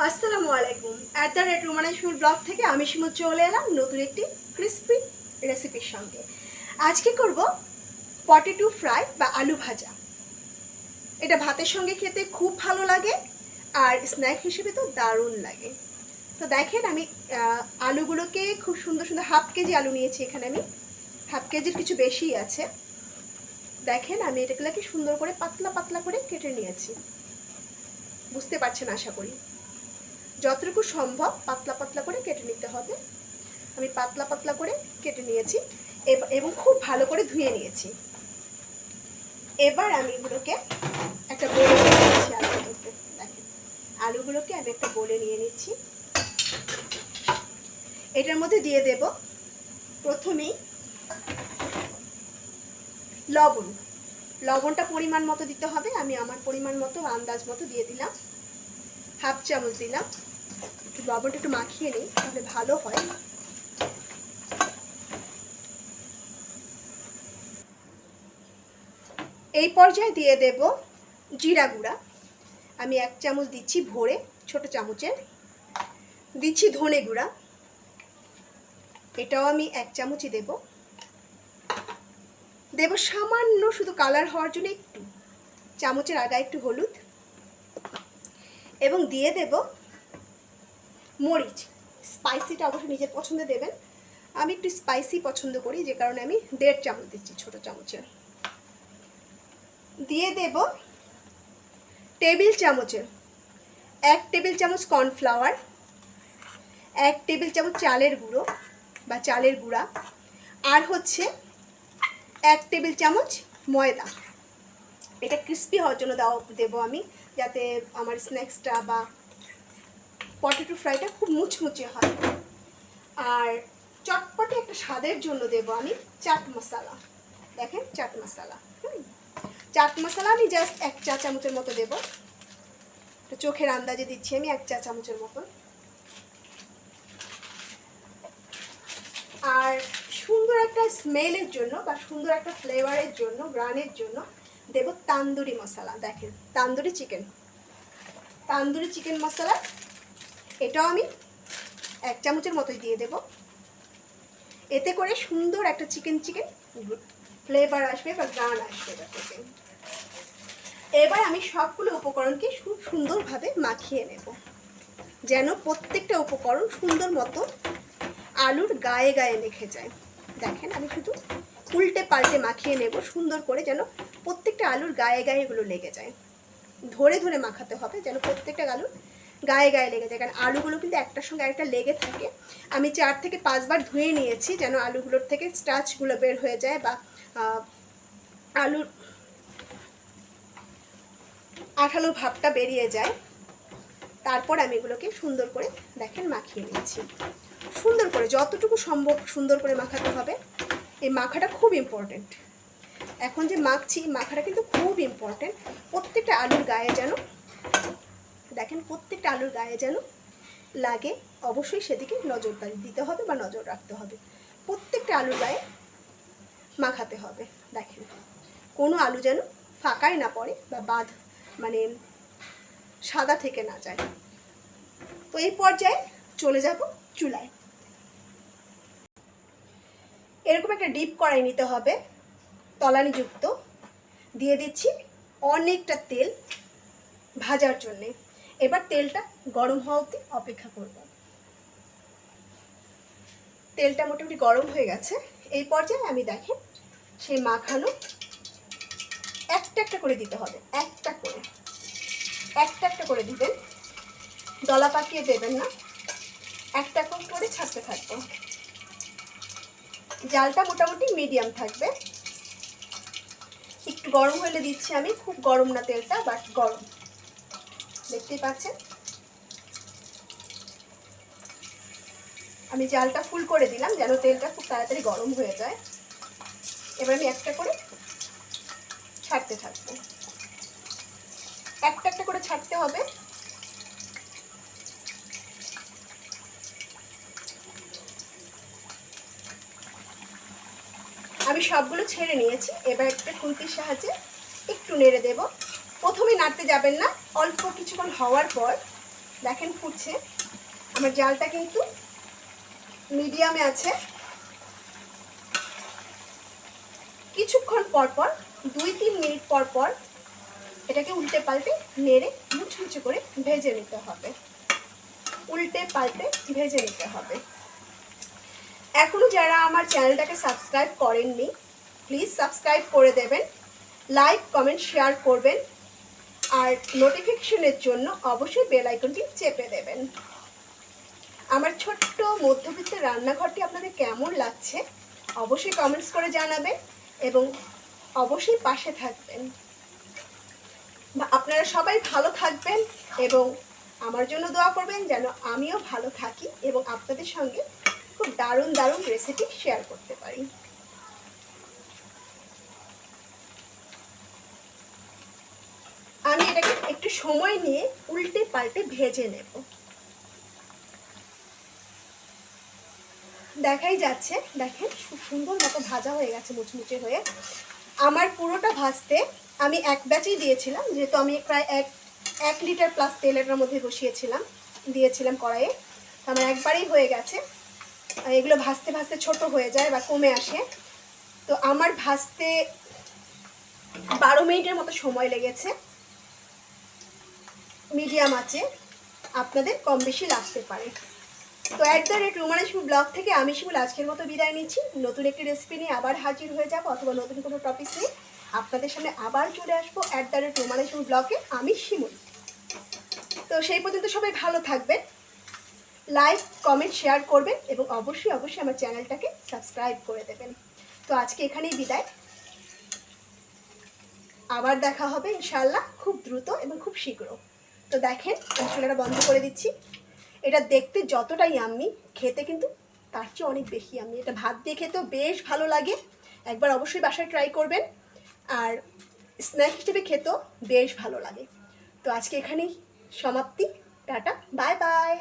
আসসালামু আলাইকুম। @রোমানাইশ food blog থেকে আমি শিমু চলে এলাম নতুন একটি ক্রিস্পি রেসিপির সঙ্গে। আজকে করব পটেটো ফ্রাই বা আলু ভাজা। এটা ভাতের সঙ্গে খেতে খুব ভালো লাগে আর স্ন্যাক হিসেবে তো দারুণ লাগে। তো দেখেন আমি আলুগুলোকে খুব সুন্দর সুন্দর হাফ কেজি আলু নিয়েছি। এখানে আমি হাফ কেজির কিছু বেশি আছে। দেখেন আমি এটাগুলোকে সুন্দর করে পাতলা পাতলা করে কেটে নিয়েছি। বুঝতে পারছেন আশা করি। যতটুকু সম্ভব পাতলা পাতলা করে কেটে নিতে হবে। আমি পাতলা পাতলা করে কেটে নিয়েছি এবং খুব ভালো করে ধুয়ে নিয়েছি। এবার আমি এগুলোকে একটা বোলে নিয়ে নিচ্ছি। আলুগুলোকে আমি একটা বোলে নিয়ে নিচ্ছি। এটার মধ্যে দিয়ে দেব প্রথমেই লবণ। লবণটা পরিমাণ মতো দিতে হবে। আমি আমার পরিমাণ মতো আন্দাজ মতো দিয়ে দিলাম, হাফ চামচ দিলাম। লবণটা একটু মাখিয়ে নিই তাহলে ভালো হয়। এই পর্যায়ে দিয়ে দেব জিরা গুঁড়া। আমি 1 চামচ দিচ্ছি ভরে, ছোট চামচের। দিচ্ছি ধনে গুঁড়া, এটাও আমি 1 চামচই দেব। দেব সামান্য শুধু কালার হওয়ার জন্য একটু, চামচের আগায় একটু হলুদ, এবং দিয়ে দেব মরিচ। স্পাইসিটা অবশ্যই নিজের পছন্দে দেবেন। আমি একটু স্পাইসি পছন্দ করি, যে কারণে আমি 1.5 চামচ দিচ্ছি ছোট চামচের। দিয়ে দেব টেবিল চামচের 1 টেবিল চামচ কর্নফ্লাওয়ার, 1 টেবিল চামচ চালের গুঁড়ো বা চালের গুঁড়া, আর হচ্ছে 1 টেবিল চামচ ময়দা। এটা ক্রিস্পি হওয়ার জন্য দেবো আমি, যাতে আমার স্ন্যাক্সটা বা পটেটো ফ্রাইটা খুব মুচমুচে হয়। আর চটপটে একটা স্বাদের জন্য দেবো আমি চাট মশলা। দেখেন চাট মশলা, চাট মশলা আমি জাস্ট 1 চা চামচের মতো দেবো। চোখের আন্দাজে দিচ্ছি আমি 1 চা চামচের মতো। আর সুন্দর একটা স্মেলের জন্য বা সুন্দর একটা ফ্লেভারের জন্য, গ্রানের জন্য দেব তান্দুরি মশলা। দেখেন তান্দুরি চিকেন মশলা, এটাও আমি 1 চামচের মতোই দিয়ে দেব। এতে করে সুন্দর একটা চিকেন ফ্লেভার আসবে বা গ্রান আসবে এটা থেকে। এবার আমি সবগুলো উপকরণকে খুব সুন্দরভাবে মাখিয়ে নেব, যেন প্রত্যেকটা উপকরণ সুন্দর মতো আলুর গায়ে গায়ে মেখে যায়। দেখেন আমি শুধু উল্টে পাল্টে মাখিয়ে নেব সুন্দর করে, যেন প্রত্যেকটা আলুর গায়ে গায়ে এগুলো লেগে যায়। ধরে ধরে মাখাতে হবে যেন প্রত্যেকটা আলুর গায়ে গায়ে লেগে যায়, কারণ আলুগুলো কিন্তু একটার সঙ্গে আরেকটা লেগে থাকে। আমি 4 থেকে 5 বার ধুয়ে নিয়েছি, যেন আলুগুলোর থেকে স্টার্চগুলো বের হয়ে যায় বা আলুর আঠালো ভাবটা বেরিয়ে যায়। তারপর আমি এগুলোকে সুন্দর করে দেখেন মাখিয়ে নিয়েছি। সুন্দর করে যতটুকু সম্ভব সুন্দর করে মাখাতে হবে। এই মাখাটা খুব ইম্পর্টেন্ট। এখন যে মাখছি মাখাটা কিন্তু খুব ইম্পর্টেন্ট। প্রত্যেকটা আলুর গায়ে যেন দেখেন, প্রত্যেকটা আলুর গায়ে যেন লাগে, অবশ্যই সেদিকে নজরদারি দিতে হবে বা নজর রাখতে হবে। প্রত্যেকটা আলুর গায়ে মাখাতে হবে। দেখেন কোনো আলু যেন ফাঁকায় না পড়ে বা মানে সাদা থেকে না যায়। তো এই পর্যায়ে চলে যাব চুলায়। এরকম একটা ডিপ কড়াই নিতে হবে, তলানিযুক্ত। দিয়ে দিচ্ছি অনেকটা তেল ভাজার জন্যে। এবার তেলটা গরম হওয়া অবধি অপেক্ষা করব। তেলটা মোটামুটি গরম হয়ে গেছে। এই পর্যায়ে আমি দেখেন সেই মাখানো একটা একটা করে দিতে হবে, একটা একটা করে দিবেন, দলা পাকিয়ে দেবেন না, একটা করে ছাড়তে থাকবো। জালটা মোটামুটি মিডিয়াম থাকবে। একটু গরম হলে দিচ্ছি আমি, খুব গরম না তেলটা, বাট গরম, দেখতেই পাচ্ছেন। আমি জালটা ফুল করে দিলাম যেন তেলটা খুব তাড়াতাড়ি গরম হয়ে যায়। এবার আমি একটা করে ছাড়তে থাকবো, একটা করে ছাড়তে হবে। আমি সবগুলো ছেড়ে নিয়েছি। এবার একটা খুন্তির সাহায্যে একটু নেড়ে দেব। প্রথমে নাড়তে যাবেন না, অল্প কিছুক্ষণ হওয়ার পর দেখেন ফুটছে। আমার জালটা কিন্তু মিডিয়ামে আছে। কিছুক্ষণ পর পর 2-3 মিনিট পর পর এটাকে উল্টে পাল্টে নেড়ে মুচমুচে করে ভেজে নিতে হবে। উল্টে পাল্টে ভেজে নিতে হবে। এখনো যারা আমার চ্যানেলটাকে সাবস্ক্রাইব করেননি প্লিজ সাবস্ক্রাইব করে দেবেন, লাইক কমেন্ট শেয়ার করবেন, আর নোটিফিকেশনের জন্য অবশ্যই বেল আইকনটি চেপে দেবেন। আমার ছোট্ট মধ্যবিত্তের রান্নাঘরটি আপনাদের কেমন লাগছে অবশ্যই কমেন্টস করে জানাবেন এবং অবশ্যই পাশে থাকবেন। আপনারা সবাই ভালো থাকবেন এবং আমার জন্য দোয়া করবেন যেন আমিও ভালো থাকি এবং আপনাদের সঙ্গে খুব দারুণ দারুণ রেসিপি শেয়ার করতে পারি। আমি এটাকে একটু সময় নিয়ে উল্টে পাল্টে ভেজে নেব। দেখাই যাচ্ছে, দেখেন খুব সুন্দর মতো ভাজা হয়ে গেছে, মুচমুচে হয়ে। আমার পুরোটা ভাজতে আমি এক ব্যাচেই দিয়েছিলাম, যেহেতু আমি প্রায় এক লিটার প্লাস তেল এটার মধ্যে দিয়েছিলাম কড়াইয়ে। আমার একবারেই হয়ে গেছে। এগুলো ভাজতে ভাজতে ছোট হয়ে যায় বা কমে আসে। তো আমার ভাজতে 12 মিনিটের মতো সময় লেগেছে মিডিয়াম আছে, আপনাদের কম বেশি লাগতে পারে। তো @রুমানা শিমুল ব্লগ থেকে আমি শিমুল আজকের মতো বিদায় নিচ্ছি। নতুন একটি রেসিপি নিয়ে আবার হাজির হয়ে যাব, অথবা নতুন কোনো টপিক নিয়ে আপনাদের সামনে আবার চলে আসবো @রুমানা শিমুল ব্লগে আমি শিমুল। তো সেই পর্যন্ত সবাই ভালো থাকবেন, লাইক কমেন্ট শেয়ার করবেন এবং অবশ্যই অবশ্যই আমার চ্যানেলটাকে সাবস্ক্রাইব করে দেবেন। তো আজকে এখানেই বিদায়, আবার দেখা হবে ইনশাআল্লাহ খুব দ্রুত এবং খুব শীঘ্র। তো দেখেন মশলাটা বন্ধ করে দিচ্ছি। এটা দেখতে যতটাই ইয়াম্মি, খেতে কিন্তু তার চেয়ে অনেক বেশি ইয়াম্মি। এটা ভাত দিয়ে খেতেও বেশ ভালো লাগে, একবার অবশ্যই বাসায় ট্রাই করবেন। আর স্ন্যাক হিসেবে খেতেও বেশ ভালো লাগে। তো আজকে এখানেই সমাপ্তি, টাটা, বাই বাই।